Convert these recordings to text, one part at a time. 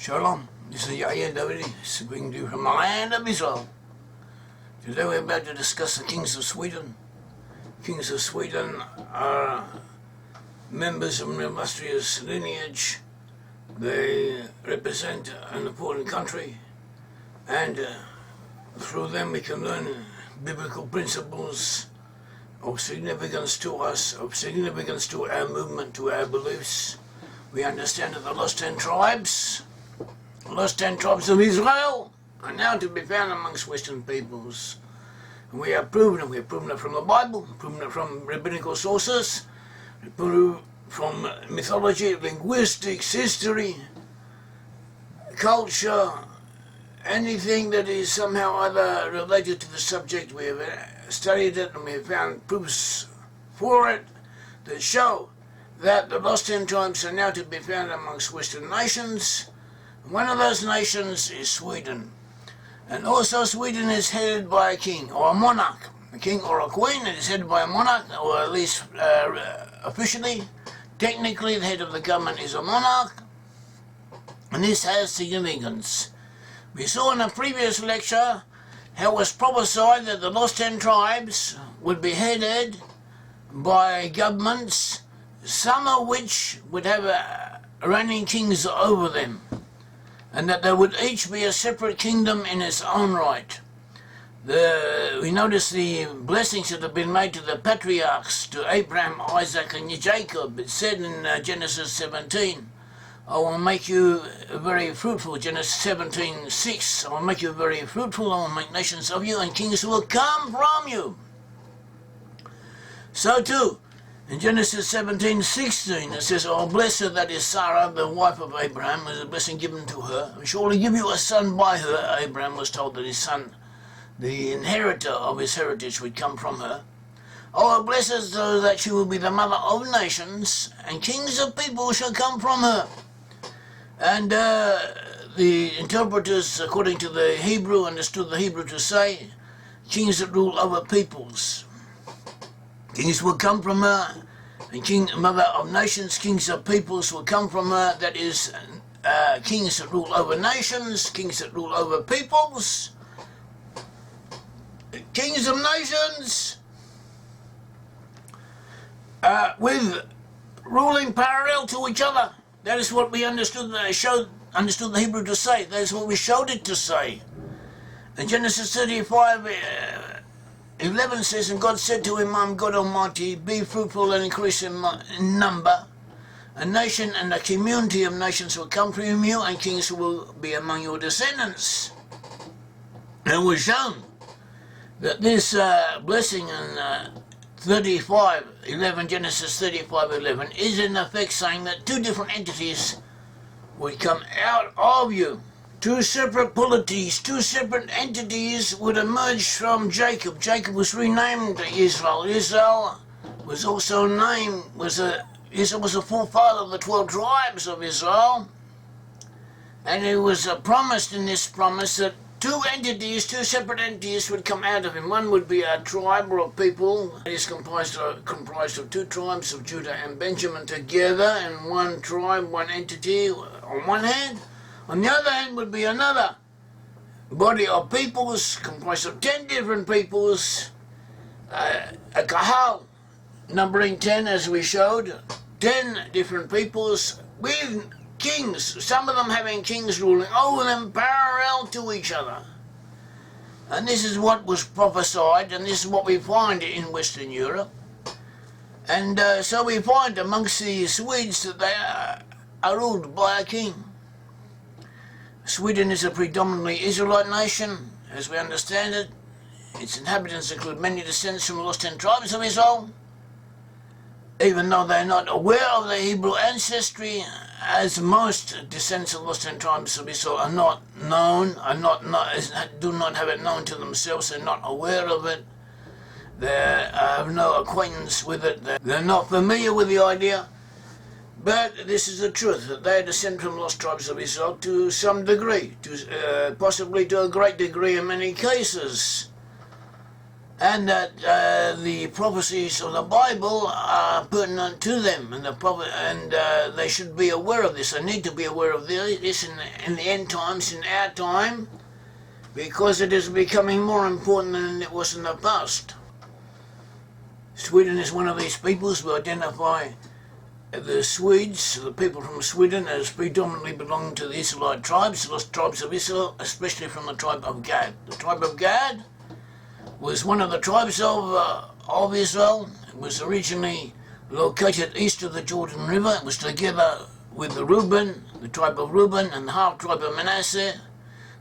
Shalom, this is Yair Davidiy speaking to you from the land of Israel. Today we're about to discuss the kings of Sweden. Kings of Sweden are members of an illustrious lineage. They represent an important country, and through them we can learn biblical principles of significance to us, of significance to our movement, to our beliefs. We understand that the lost 10 tribes of Israel are now to be found amongst Western peoples. And we have proven it. We have proven it from the Bible, proven it from rabbinical sources, from mythology, linguistics, history, culture, anything that is somehow either related to the subject. We have studied it and we have found proofs for it that show that the lost 10 tribes are now to be found amongst Western nations. One of those nations is Sweden. And also Sweden is headed by a king or a monarch. A king or a queen is headed by a monarch, or at least officially. Technically, the head of the government is a monarch. And this has significance. We saw in a previous lecture how it was prophesied that the lost 10 tribes would be headed by governments, some of which would have reigning kings over them, and that they would each be a separate kingdom in its own right. We notice the blessings that have been made to the patriarchs, to Abraham, Isaac and Jacob. It said in Genesis 17, I will make you very fruitful. Genesis 17:6, I will make you very fruitful, I will make nations of you, and kings will come from you. So too, in Genesis 17:16, it says, I will bless her, that is Sarah, the wife of Abraham, as a blessing given to her. I shall give you a son by her. Abraham was told that his son, the inheritor of his heritage, would come from her. I will bless her so that she will be the mother of nations, and kings of people shall come from her. And the interpreters, according to the Hebrew, understood the Hebrew to say, kings that rule over peoples. Kings will come from her, and mother of nations, kings of peoples will come from her. That is, kings that rule over nations, kings that rule over peoples, kings of nations, with ruling parallel to each other. That is what we understood the Hebrew to say. That is what we showed it to say. And Genesis 35:11 says, and God said to him, I am God Almighty, be fruitful and increase in number. A nation and a community of nations will come from you, and kings will be among your descendants. And it was shown that this blessing in 35:11, Genesis 35:11, is in effect saying that two different entities would come out of you. Two separate polities, two separate entities would emerge from Jacob. Jacob was renamed Israel. Israel was also named, Israel was the forefather of the 12 tribes of Israel. And it was promised in this promise that two separate entities would come out of him. One would be a tribe or a people that is comprised of two tribes of Judah and Benjamin together, and one tribe, one entity on one hand. On the other hand would be another body of peoples comprised of 10 different peoples, a kahal, numbering 10 as we showed, 10 different peoples with kings, some of them having kings ruling over them parallel to each other. And this is what was prophesied, and this is what we find in Western Europe. And so we find amongst the Swedes that they are ruled by a king. Sweden is a predominantly Israelite nation, as we understand it. Its inhabitants include many descendants from the lost 10 tribes of Israel, even though they are not aware of their Hebrew ancestry, as most descendants of the lost 10 tribes of Israel are not known, do not have it known to themselves, they're not aware of it, they have no acquaintance with it, they're not familiar with the idea. But this is the truth, that they are descended from lost tribes of Israel to some degree, possibly to a great degree in many cases. and that the prophecies of the Bible are pertinent to them, and they should be aware of this. They need to be aware of this in the end times, in our time, because it is becoming more important than it was in the past. Sweden is one of these peoples. We identify the Swedes, the people from Sweden, as predominantly belonging to the Israelite tribes, the lost tribes of Israel, especially from the tribe of Gad. The tribe of Gad was one of the tribes of Israel. It was originally located east of the Jordan River. It was together with the tribe of Reuben, and the half tribe of Manasseh.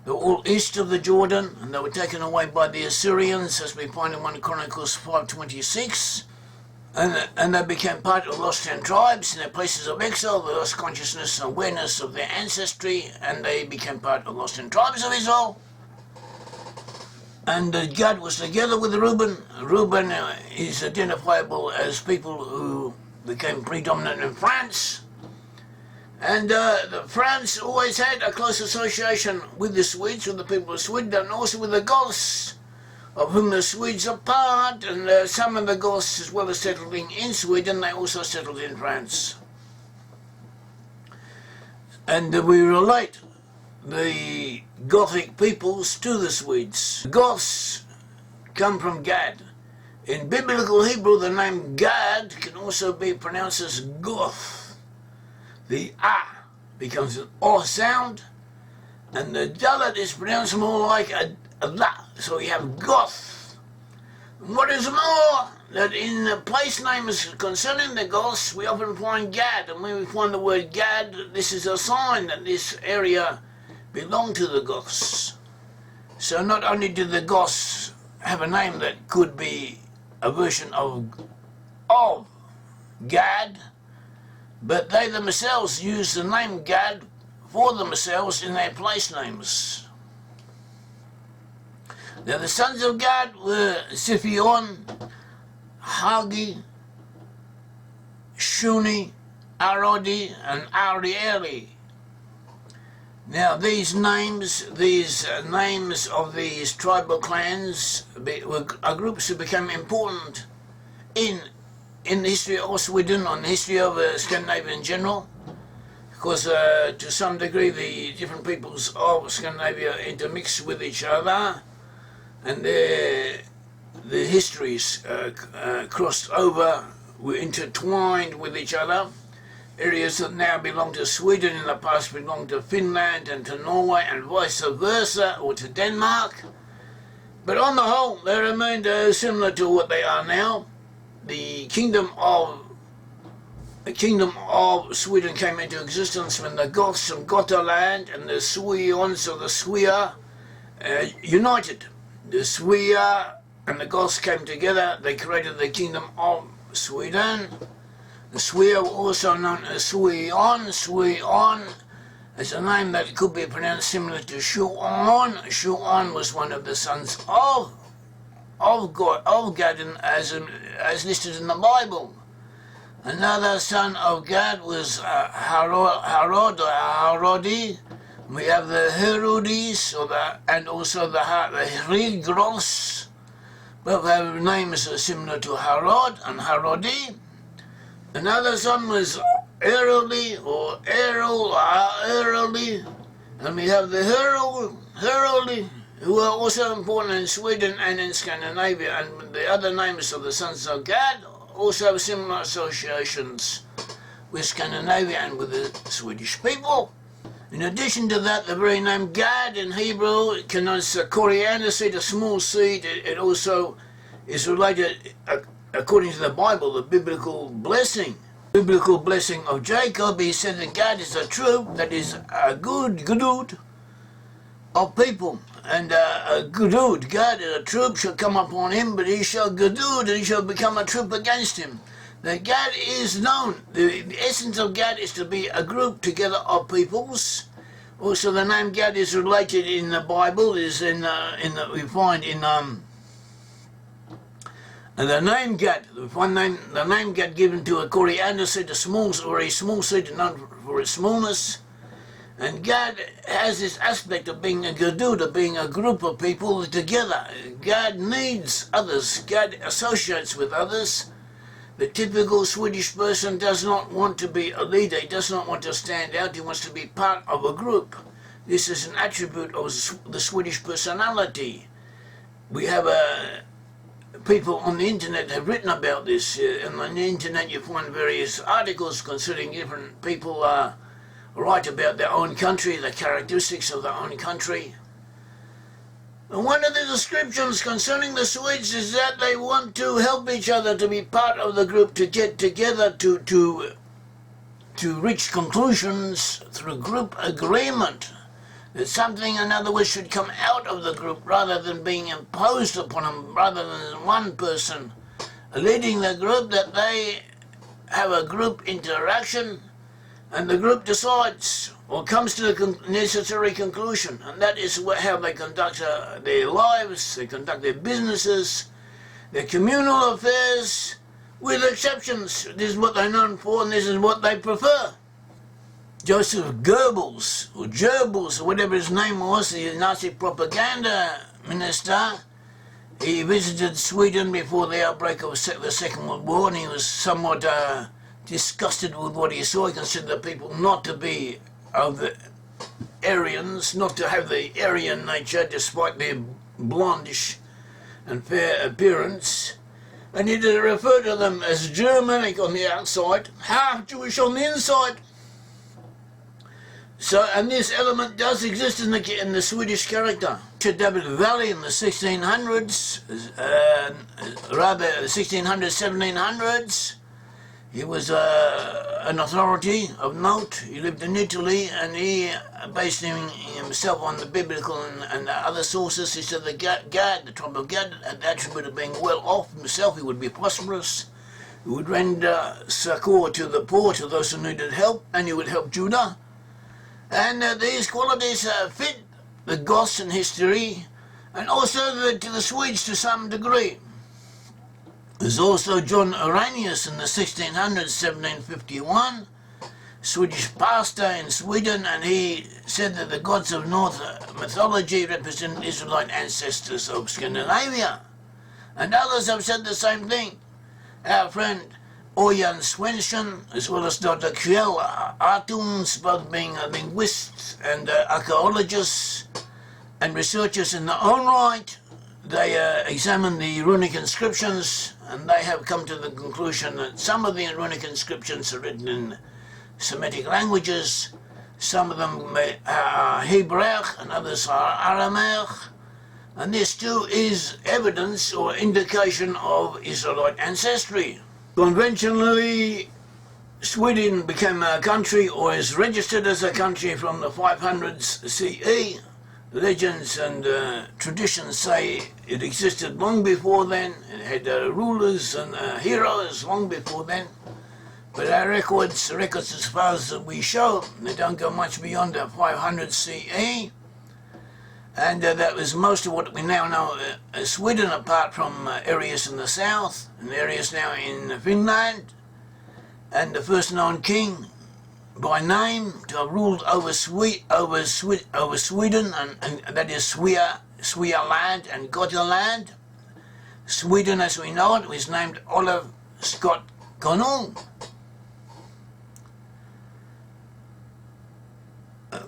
They were all east of the Jordan, and they were taken away by the Assyrians, as we find in 1 Chronicles 5:26. And they became part of the lost 10 tribes in their places of exile. They lost consciousness and awareness of their ancestry, and they became part of the lost 10 tribes of Israel. And Gad was together with Reuben. Reuben is identifiable as people who became predominant in France. And France always had a close association with the Swedes, with the people of Sweden, and also with the Goths, of whom the Swedes are part, and some of the Goths, as well as settling in Sweden, they also settled in France. And we relate the Gothic peoples to the Swedes. The Goths come from Gad. In biblical Hebrew, the name Gad can also be pronounced as Goth. The A becomes an O sound, and the Dalet is pronounced more like a La. So you have Goth. And what is more, that in the place names concerning the Goths, we often find Gad, and when we find the word Gad, this is a sign that this area belonged to the Goths. So not only did the Goths have a name that could be a version of Gad, but they themselves used the name Gad for themselves in their place names. Now the sons of Gad were Ziphion, Hagi, Shuni, Arodi, and Arieli. Now these names of these tribal clans are groups who became important in the history of Sweden, on the history of Scandinavia in general, because to some degree the different peoples of Scandinavia intermix with each other, and the histories crossed over, were intertwined with each other. Areas that now belong to Sweden in the past belonged to Finland and to Norway, and vice versa, or to Denmark. But on the whole, they remained similar to what they are now. The kingdom of Sweden came into existence when the Goths of Gotaland and the Sweons of the Svea united. The Svea and the Goths came together. They created the kingdom of Sweden. The Svea were also known as Sweon. Sweon is a name that could be pronounced similar to Shuon. Shuon was one of the sons of Gad, as listed in the Bible. Another son of Gad was Harodi. We have the Herodis, and also the Rigros. Both have names similar to Harod and Harodi. Another son was Eroli, or Eroli, and we have the Heroli, who are also important in Sweden and in Scandinavia, and the other names of the sons of Gad also have similar associations with Scandinavia and with the Swedish people. In addition to that, the very name Gad in Hebrew connotes a coriander seed, a small seed. It also is related, according to the Bible, the biblical blessing of Jacob. He said that Gad is a troop, that is a gedud of people. And a gedud, Gad, a troop shall come upon him, but he shall gedud, and he shall become a troop against him. That Gad is known. The essence of Gad is to be a group together of peoples. Also, the name Gad is related in the Bible. Is we find in the name Gad. We find the name Gad given to a coriander seed, a very small seed, known for its smallness. And Gad has this aspect of being a gadud, of being a group of people together. Gad needs others. Gad associates with others. The typical Swedish person does not want to be a leader. He does not want to stand out. He wants to be part of a group. This is an attribute of the Swedish personality. We have people on the internet have written about this. And on the internet you find various articles concerning different people write about their own country, the characteristics of their own country. And one of the descriptions concerning the Swedes is that they want to help each other, to be part of the group, to get together, to reach conclusions through group agreement. That something, in other words, should come out of the group rather than being imposed upon them, rather than one person leading the group, that they have a group interaction and the group decides or comes to the necessary conclusion, and that is how they conduct their lives, they conduct their businesses, their communal affairs, with exceptions. This is what they're known for and this is what they prefer. Joseph Goebbels, or Goebbels, or whatever his name was, the Nazi propaganda minister, he visited Sweden before the outbreak of the Second World War, and he was somewhat disgusted with what he saw. He considered the people not to be of the Aryans, not to have the Aryan nature despite their blondish and fair appearance. And he did refer to them as Germanic on the outside, half Jewish on the inside. So, and this element does exist in the Swedish character. Yair Davidiy in the 1600s, rather 1600s, 1700s, he was an authority of note. He lived in Italy, and he based himself on the biblical and other sources. He said the Gad, the tribe of Gad, had the attribute of being well off himself. He would be prosperous. He would render succor to the poor, to those who needed help, and he would help Judah. And these qualities fit the Goths in history, and also to the Swedes to some degree. There's also John Arrhenius in the 1600s, 1751, Swedish pastor in Sweden, and he said that the gods of North mythology represent Israelite ancestors of Scandinavia. And others have said the same thing. Our friend Örjan Svensson, as well as Dr. Kjell Artuns, both being linguists and archaeologists and researchers in their own right, they examined the runic inscriptions, and they have come to the conclusion that some of the runic inscriptions are written in Semitic languages, some of them are Hebraic and others are Aramaic, and this too is evidence or indication of Israelite ancestry. Conventionally, Sweden became a country, or is registered as a country, from the 500s CE. Legends and traditions say it existed long before then. It had rulers and heroes long before then. But our records as far as we show, they don't go much beyond the 500 CE. And that was most of what we now know as Sweden, apart from areas in the south and areas now in Finland. And the first known king by name to have ruled over Sweden, and that is Svealand and Gotland. Sweden, as we know it, was named Olaf Scott Konung.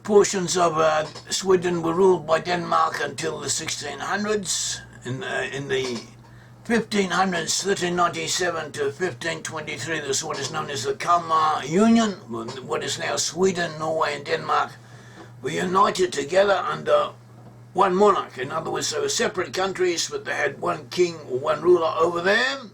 Portions of Sweden were ruled by Denmark until the 1600s. In the 1500s, 1397 to 1523, there was what is known as the Kalmar Union. What is now Sweden, Norway and Denmark were united together under one monarch. In other words, they were separate countries, but they had one king or one ruler over them.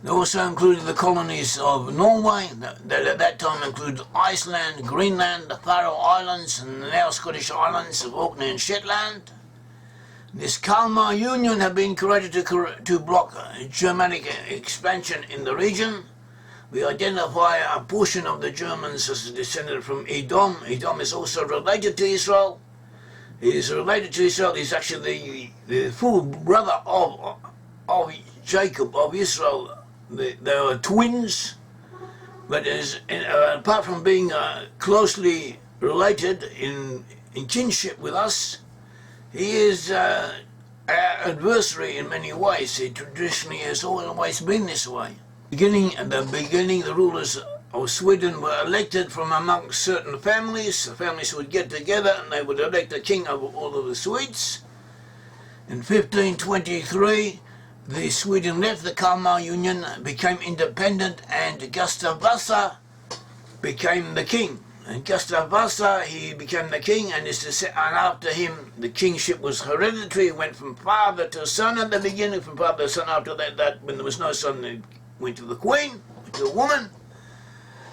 They also included the colonies of Norway, that at that time included Iceland, Greenland, the Faroe Islands, and the now Scottish Islands of Orkney and Shetland. This Kalmar Union had been created to block Germanic expansion in the region. We identify a portion of the Germans as a descendant from Edom. Edom is also related to Israel. He is related to Israel. He's actually the full brother of Jacob, of Israel. They were twins. But apart from being closely related in kinship with us, he is our adversary in many ways. He traditionally has always been this way. At the beginning, the rulers of Sweden were elected from amongst certain families. The families would get together and they would elect a king over all of the Swedes. In 1523, Sweden left the Kalmar Union, became independent, and Gustav Vasa became the king. And Gustav Vasa, he became the king, and after him, the kingship was hereditary. It went from father to son at the beginning, from father to son. After that when there was no son, it went to the queen, to a woman.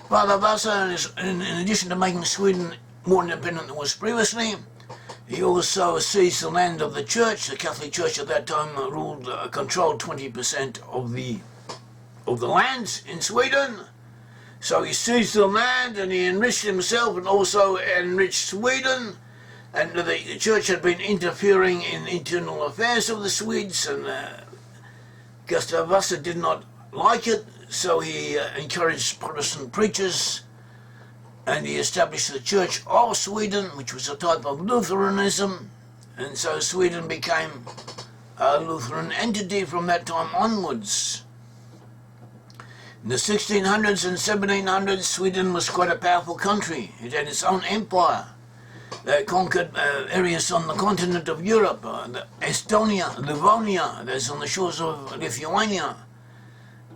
Father Vasa, in addition to making Sweden more independent than it was previously, he also seized the land of the church. The Catholic Church at that time controlled 20% of the lands in Sweden. So he seized the land and he enriched himself and also enriched Sweden. And the church had been interfering in internal affairs of the Swedes, and Gustav Vasa did not like it, so he encouraged Protestant preachers, and he established the Church of Sweden, which was a type of Lutheranism, and so Sweden became a Lutheran entity from that time onwards. In the 1600s and 1700s, Sweden was quite a powerful country. It had its own empire. They conquered areas on the continent of Europe, Estonia, Livonia, that's on the shores of Lithuania,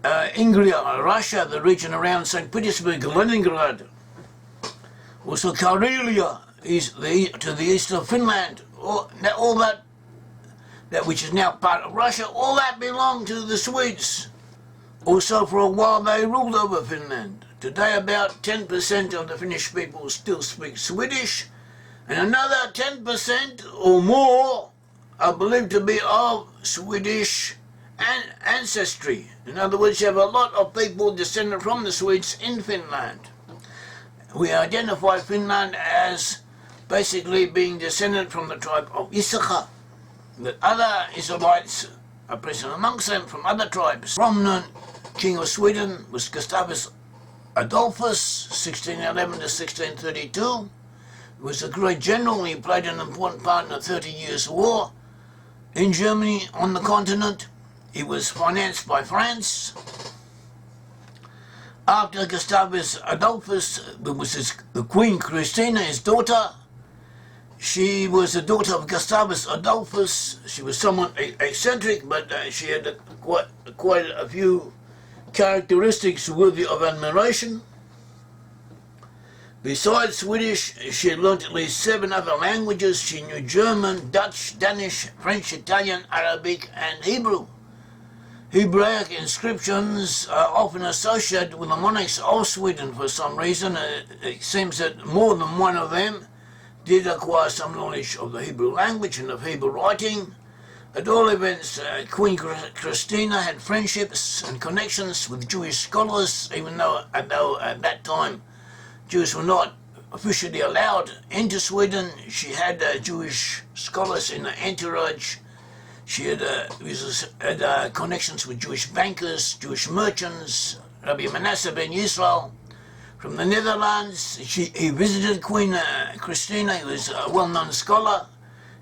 Ingria, Russia, the region around St. Petersburg, Leningrad. Also Karelia is to the east of Finland. All that which is now part of Russia, all that belonged to the Swedes. Also for a while they ruled over Finland. Today about 10% of the Finnish people still speak Swedish, and another 10% or more are believed to be of Swedish ancestry. In other words, you have a lot of people descended from the Swedes in Finland. We identify Finland as basically being descended from the tribe of Issachar. The other Israelites are present amongst them from other tribes. Prominent king of Sweden was Gustavus Adolphus, 1611 to 1632. He was a great general. He played an important part in the 30 Years' War in Germany, on the continent. He was financed by France. After Gustavus Adolphus, there was the Queen Christina, his daughter. She was the daughter of Gustavus Adolphus. She was somewhat eccentric, but she had quite a few characteristics worthy of admiration. Besides Swedish, she had learnt at least 7 other languages. She knew German, Dutch, Danish, French, Italian, Arabic, and Hebrew. Hebraic inscriptions are often associated with the monarchs of Sweden for some reason. It seems that more than one of them did acquire some knowledge of the Hebrew language and of Hebrew writing. At all events, Queen Christina had friendships and connections with Jewish scholars, even though at that time Jews were not officially allowed into Sweden. She had Jewish scholars in her entourage. She had connections with Jewish bankers, Jewish merchants. Rabbi Manasseh ben Yisrael from the Netherlands. He visited Queen Christina. He was a well-known scholar.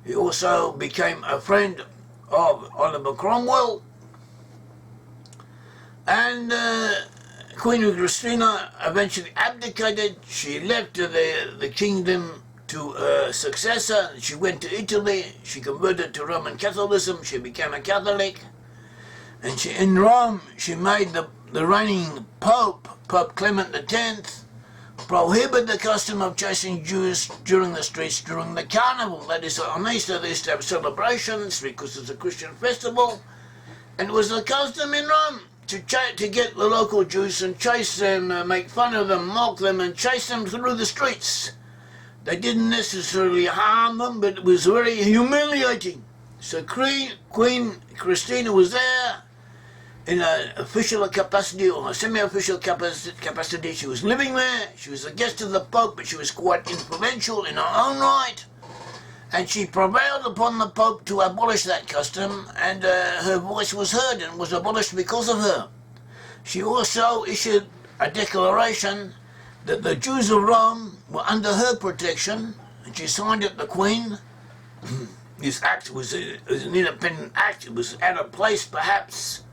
He also became a friend of Oliver Cromwell. And Queen Christina eventually abdicated. She left the kingdom to a successor. She went to Italy. She converted to Roman Catholicism. She became a Catholic. And in Rome, she made the reigning Pope Clement X, prohibit the custom of chasing Jews during the streets during the carnival. That is, on Easter they used to have celebrations because it's a Christian festival. And it was a custom in Rome to get the local Jews and chase them, make fun of them, mock them, and chase them through the streets. They didn't necessarily harm them, but it was very humiliating. So Queen Christina was there in an official capacity or a semi-official capacity. She was living there. She was a guest of the Pope, but she was quite influential in her own right. And she prevailed upon the Pope to abolish that custom, and her voice was heard and was abolished because of her. She also issued a declaration that the Jews of Rome were under her protection, and she signed it, the Queen. This act was an independent act. It was out of place, perhaps.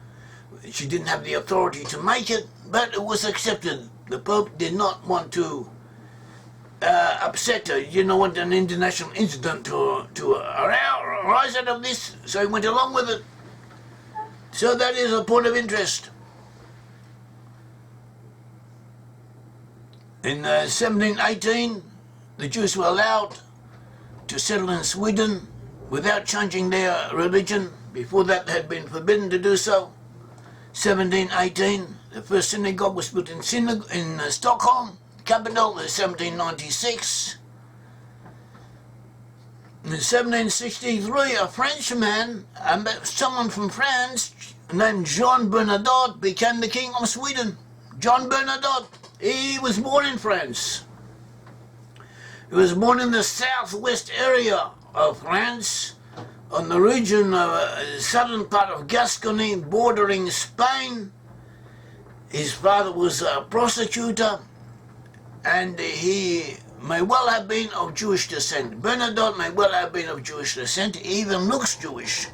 She didn't have the authority to make it, but it was accepted. The Pope did not want to upset her. You don't want an international incident to arise out of this, so he went along with it. So that is a point of interest. In 1718, the Jews were allowed to settle in Sweden without changing their religion. Before that, they had been forbidden to do so. 1718, the first synagogue was built in Stockholm, capital, in 1796. In 1763, a Frenchman, someone from France, named Jean Bernadotte, became the king of Sweden. John Bernadotte, he was born in France. He was born in the southwest area of France, on the region of southern part of Gascony, bordering Spain. His father was a prosecutor, and he may well have been of Jewish descent. Bernadotte may well have been of Jewish descent. He even looks Jewish.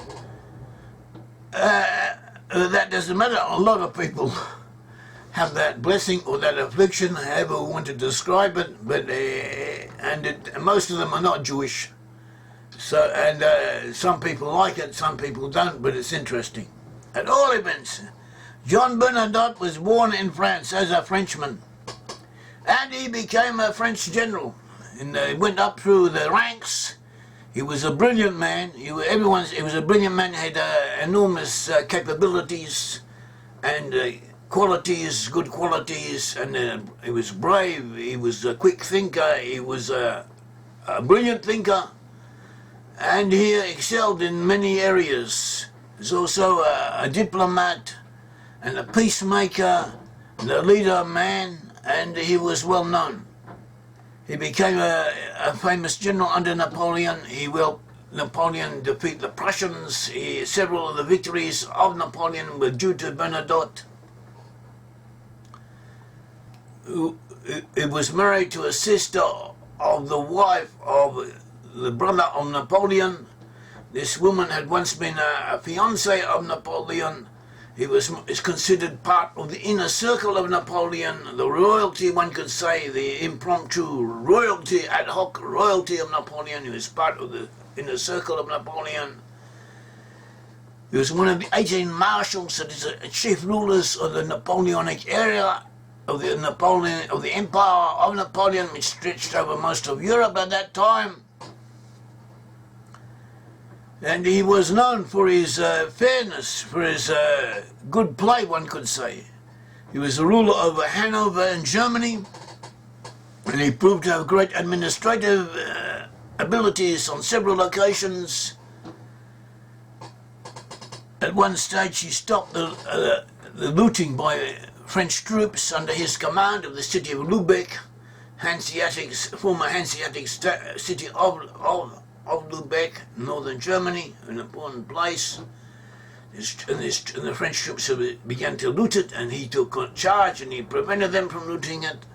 That doesn't matter. A lot of people have that blessing or that affliction, however we want to describe it, but most of them are not Jewish. So, and some people like it, some people don't, but it's interesting. At all events, John Bernadotte was born in France as a Frenchman, and he became a French general, and he went up through the ranks. He was a brilliant man. He was a brilliant man. He had enormous capabilities and qualities, good qualities, and he was brave. He was a quick thinker. He was a brilliant thinker. And he excelled in many areas. He was also a diplomat and a peacemaker and a leader man, and he was well known. He became a famous general under Napoleon. Napoleon defeat the Prussians. Several of the victories of Napoleon were due to Bernadotte. He was married to a sister of the wife of the brother of Napoleon. This woman had once been a fiancée of Napoleon. He is considered part of the inner circle of Napoleon, the royalty, one could say, the impromptu royalty, ad hoc royalty of Napoleon. He was part of the inner circle of Napoleon. He was one of the 18 marshals, that is, chief rulers of the Napoleonic area, of the empire of Napoleon, which stretched over most of Europe at that time. And he was known for his fairness, for his good play, one could say. He was the ruler over Hanover in Germany, and he proved to have great administrative abilities on several occasions. At one stage he stopped the looting by French troops under his command of the city of Lubeck, former Hanseatic city of Lubeck, northern Germany, an important place. And the French troops began to loot it, and he took charge and he prevented them from looting it.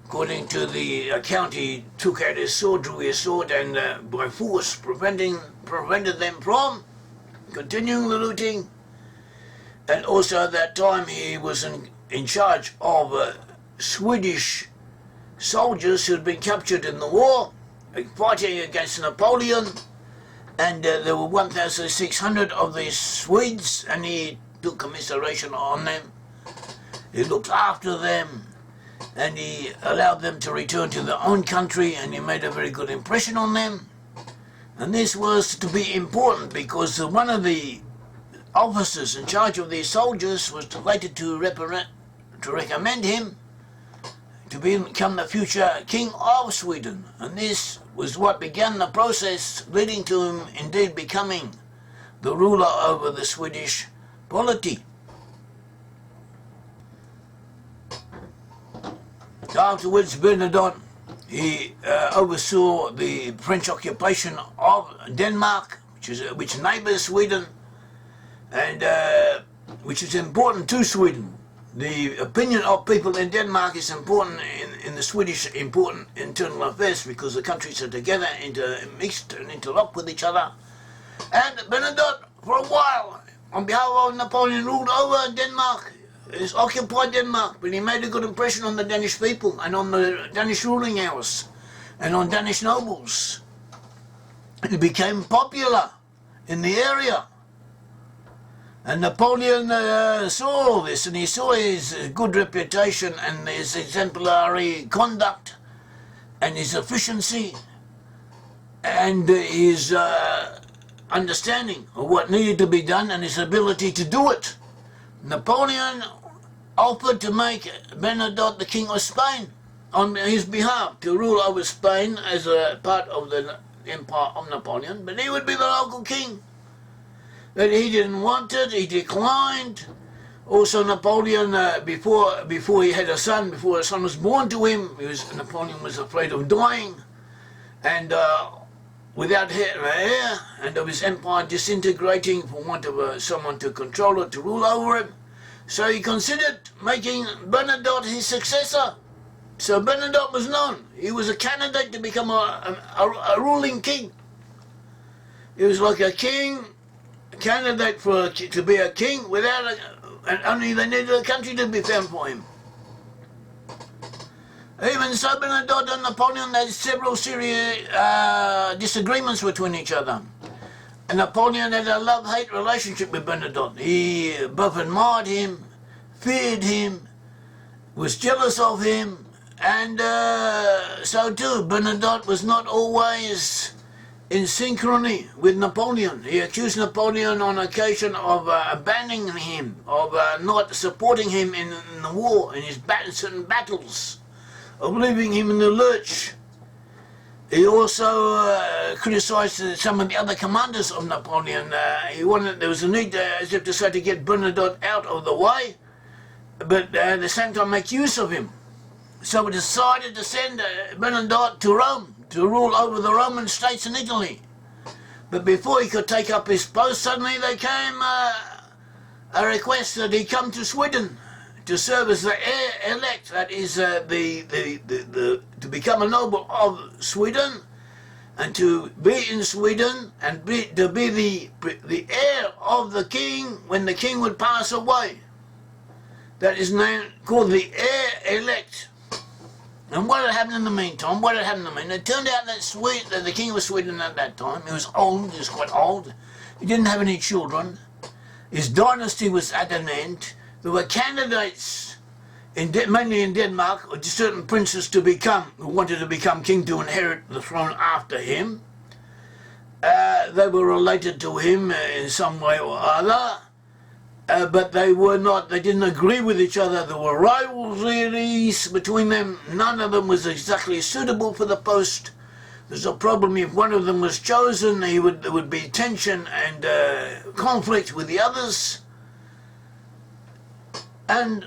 According to the account, he took out his sword, drew his sword, and by force prevented them from continuing the looting. And also at that time he was in charge of Swedish soldiers who had been captured in the war, fighting against Napoleon, and there were 1,600 of these Swedes, and he took commiseration on them. He looked after them, and he allowed them to return to their own country, and he made a very good impression on them. And this was to be important because one of the officers in charge of these soldiers was delighted to recommend him to become the future king of Sweden, and this was what began the process leading to him indeed becoming the ruler over the Swedish polity. Afterwards, Bernadotte, he oversaw the French occupation of Denmark, which neighbours Sweden, and which is important to Sweden. the opinion of people in Denmark is important in the Swedish important internal affairs because the countries are together, mixed and interlocked with each other. And Bernadotte, for a while, on behalf of Napoleon, ruled over Denmark. He occupied Denmark, but he made a good impression on the Danish people and on the Danish ruling house and on Danish nobles. He became popular in the area. And Napoleon saw all this, and he saw his good reputation and his exemplary conduct and his efficiency and his understanding of what needed to be done and his ability to do it. Napoleon offered to make Bernadotte the King of Spain on his behalf, to rule over Spain as a part of the empire of Napoleon, but he would be the local king. But he didn't want it, he declined. Also Napoleon, before he had a son, before a son was born to him, Napoleon was afraid of dying, and without heir, and of his empire disintegrating for want of someone to control it, to rule over it. So he considered making Bernadotte his successor. So Bernadotte was known. He was a candidate to become a ruling king. He was like a king, a candidate to be a king without and only they needed a country to be found for him. Even so, Bernadotte and Napoleon had several serious disagreements between each other. And Napoleon had a love-hate relationship with Bernadotte. He both admired him, feared him, was jealous of him, and so too, Bernadotte was not always in synchrony with Napoleon. He accused Napoleon on occasion of abandoning him, of not supporting him in the war, in his certain battles, of leaving him in the lurch. He also criticised some of the other commanders of Napoleon. There was a need, as if to say, to get Bernadotte out of the way, but at the same time make use of him. So he decided to send Bernadotte to Rome to rule over the Roman states in Italy. But before he could take up his post, suddenly there came a request that he come to Sweden to serve as the heir elect, that is to become a noble of Sweden and to be in Sweden and to be the heir of the king when the king would pass away. That is called the heir elect. And what had happened in the meantime? It turned out that the king of Sweden at that time, he was old, he was quite old, he didn't have any children, his dynasty was at an end. There were candidates, mainly in Denmark, or certain princes who wanted to become king to inherit the throne after him. They were related to him in some way or other, but they didn't agree with each other. There were rivalries between them. None of them was exactly suitable for the post. There's a problem if one of them was chosen, there would be tension and conflict with the others. And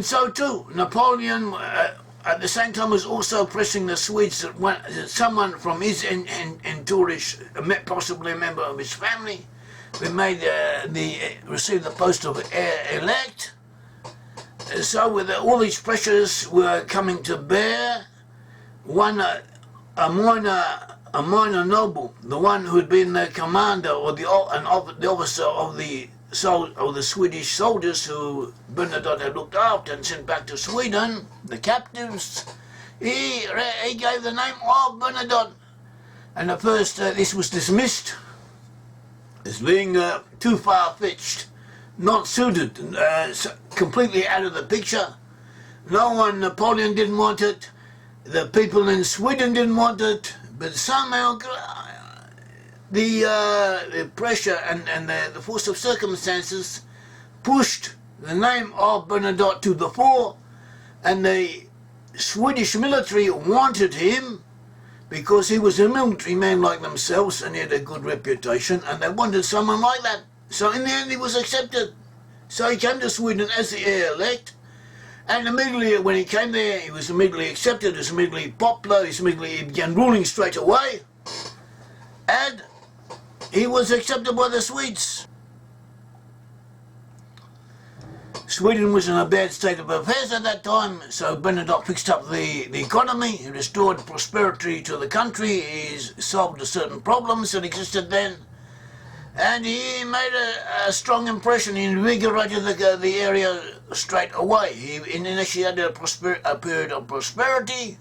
so too, Napoleon at the same time was also pressing the Swedes that someone from his entourage, possibly a member of his family, received the post of heir elect. So with all these pressures were coming to bear, a minor noble, the one who had been the commander or the officer of the Swedish soldiers who Bernadotte had looked after and sent back to Sweden, the captives, he gave the name of Bernadotte. And at first this was dismissed as being too far-fetched, not suited, completely out of the picture. Napoleon didn't want it, the people in Sweden didn't want it, but somehow the pressure and the force of circumstances pushed the name of Bernadotte to the fore, and the Swedish military wanted him because he was a military man like themselves and he had a good reputation, and they wanted someone like that. So in the end he was accepted. So he came to Sweden as the heir elect, and immediately when he came there he was immediately accepted, he was immediately popular, he began ruling straight away, and he was accepted by the Swedes. Sweden was in a bad state of affairs at that time, so Bernadotte fixed up the economy, he restored prosperity to the country, he solved certain problems that existed then, and he made a strong impression. He invigorated the area straight away. He initiated a period of prosperity,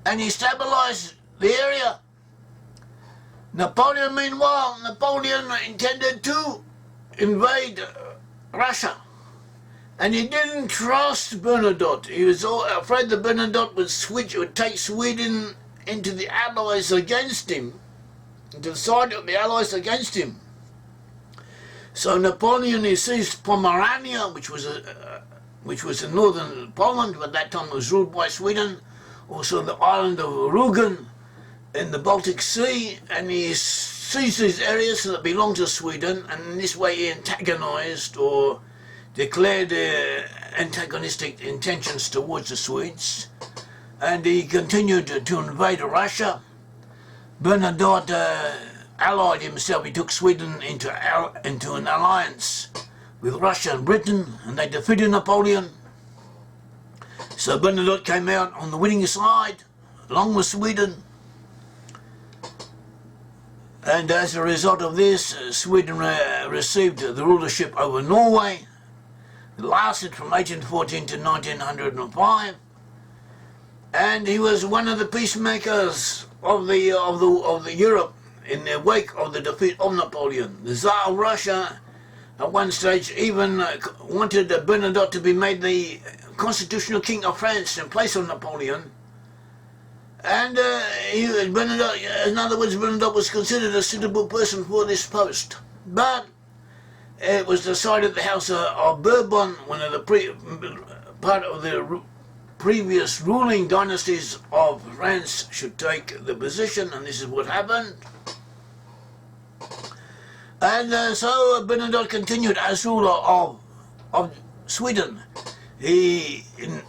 and he stabilized the area. Napoleon, meanwhile, intended to invade Russia. And he didn't trust Bernadotte. He was afraid that Bernadotte would take Sweden into the Allies against him, into the side of the Allies against him. So Napoleon, he seized Pomerania, which was in northern Poland, but at that time it was ruled by Sweden, also the island of Rügen in the Baltic Sea, and he seized these areas that belonged to Sweden, and in this way he antagonized or declared antagonistic intentions towards the Swedes, and he continued to invade Russia. Bernadotte allied himself. He took Sweden into an alliance with Russia and Britain, and they defeated Napoleon. So Bernadotte came out on the winning side, along with Sweden. And as a result of this, Sweden received the rulership over Norway. It lasted from 1814 to 1905, and he was one of the peacemakers of the Europe in the wake of the defeat of Napoleon. The Tsar of Russia, at one stage, even wanted Bernadotte to be made the constitutional king of France in place of Napoleon. And Bernadotte, in other words, Bernadotte was considered a suitable person for this post. But it was decided the House of Bourbon, one of the part of the previous ruling dynasties of France, should take the position, and this is what happened. And so Bernadotte continued as ruler of Sweden. In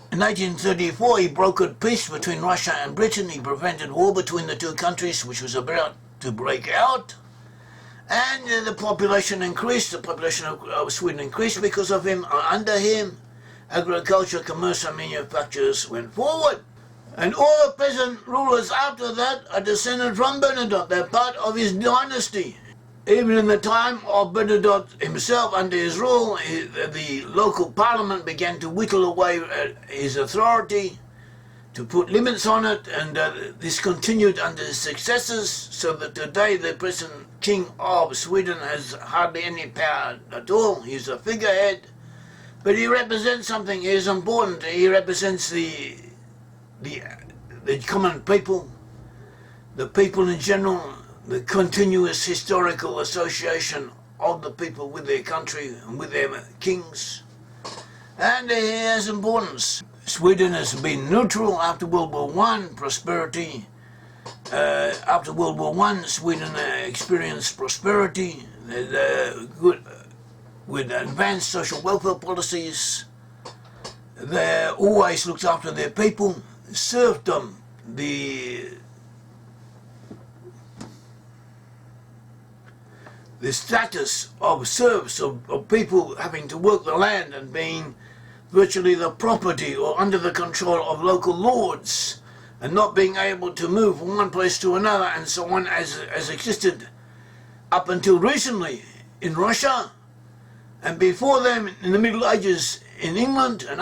1834, he brokered peace between Russia and Britain. He prevented war between the two countries, which was about to break out. And the population increased. The population of Sweden increased because of him. Under him, agriculture, commerce, and manufactures went forward. And all the present rulers after that are descended from Bernadotte. They're part of his dynasty. Even in the time of Bernadotte himself, under his rule, the local parliament began to whittle away his authority, to put limits on it, and this continued under his successors, so that today the present king of Sweden has hardly any power at all. He's a figurehead, but he represents something. He is important. He represents the common people, the people in general, the continuous historical association of the people with their country and with their kings, and he has importance. Sweden has been neutral after World War I, prosperity. After World War I, Sweden experienced prosperity, good, with advanced social welfare policies. They always looked after their people, served them. The status of serfs, of people having to work the land and being virtually the property or under the control of local lords, and not being able to move from one place to another, and so on, as existed up until recently in Russia, and before them in the Middle Ages in England and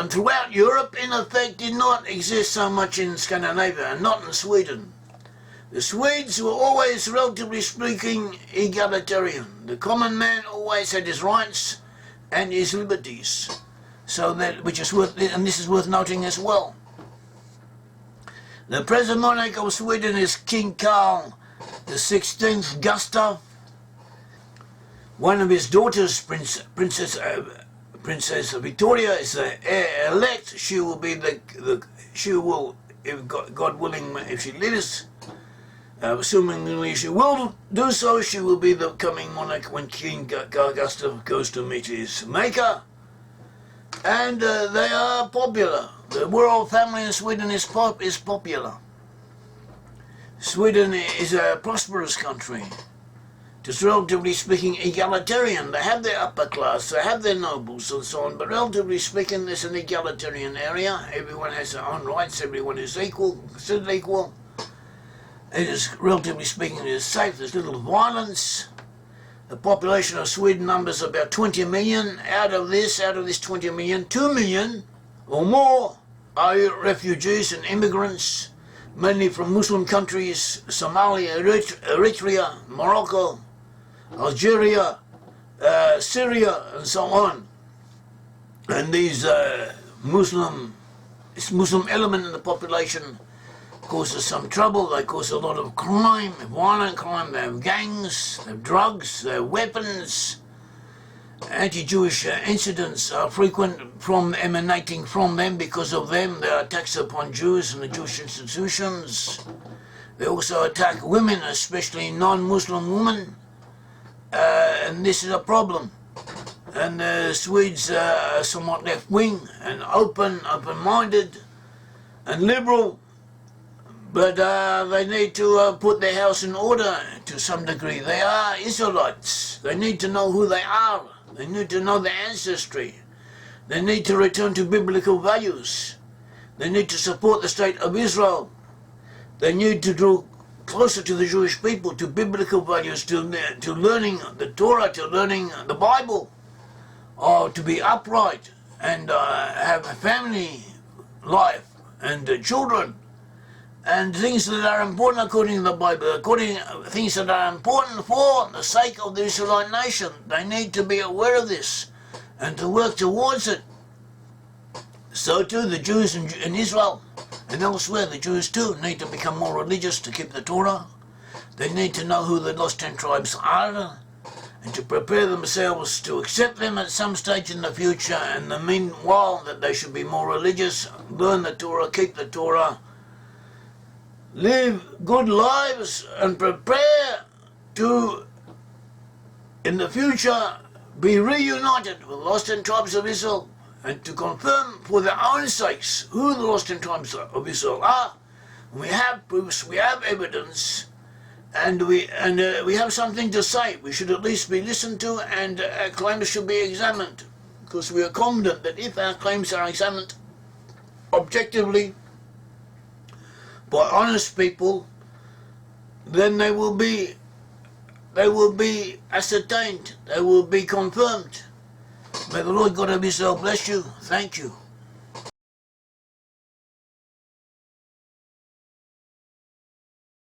throughout Europe, in effect, did not exist so much in Scandinavia, and not in Sweden. The Swedes were always, relatively speaking, egalitarian. The common man always had his rights and his liberties. So that, which is worth, and this is worth noting as well. The present monarch of Sweden is King Carl XVI Gustav. One of his daughters, Princess Victoria, is the heir elect. She will be she will, if God willing, if she lives, assumingly she will do so, she will be the coming monarch when King Gustav goes to meet his maker. And they are popular. The royal family in Sweden is popular. Sweden is a prosperous country. just relatively speaking, egalitarian. They have their upper class, they have their nobles and so on, but relatively speaking, there's an egalitarian area. Everyone has their own rights, everyone is equal, considered equal. It is, relatively speaking, it is safe, there's little violence. The population of Sweden numbers about 20 million. Out of this 20 million, 2 million or more are refugees and immigrants, mainly from Muslim countries, Somalia, Eritrea, Morocco, Algeria, Syria, and so on. And these Muslim element in the population causes some trouble. They cause a lot of crime, violent crime. They have gangs, they have drugs, they have weapons. Anti-Jewish incidents are frequent emanating from them. Because of them, there are attacks upon Jews and the Jewish institutions. They also attack women, especially non-Muslim women. And this is a problem. And the Swedes are somewhat left-wing and open-minded and liberal, but they need to put their house in order to some degree. They are Israelites. They need to know who they are. They need to know their ancestry. They need to return to biblical values. They need to support the state of Israel. They need to draw closer to the Jewish people, to biblical values, to learning the Torah, to learning the Bible, or to be upright and have a family life and children and things that are important according to the Bible, things that are important for the sake of the Israelite nation. They need to be aware of this and to work towards it. So too the Jews in Israel and elsewhere, the Jews too need to become more religious to keep the Torah. They need to know who the lost 10 tribes are and to prepare themselves to accept them at some stage in the future, and the meanwhile that they should be more religious, learn the Torah, keep the Torah, live good lives, and prepare to, in the future, be reunited with the lost 10 tribes of Israel, and to confirm for their own sakes who the lost 10 tribes of Israel are. We have proofs, we have evidence, and we have something to say. We should at least be listened to, and our claims should be examined, because we are confident that if our claims are examined objectively by honest people, then they will be ascertained, they will be confirmed. May the Lord God of Israel bless you. Thank you.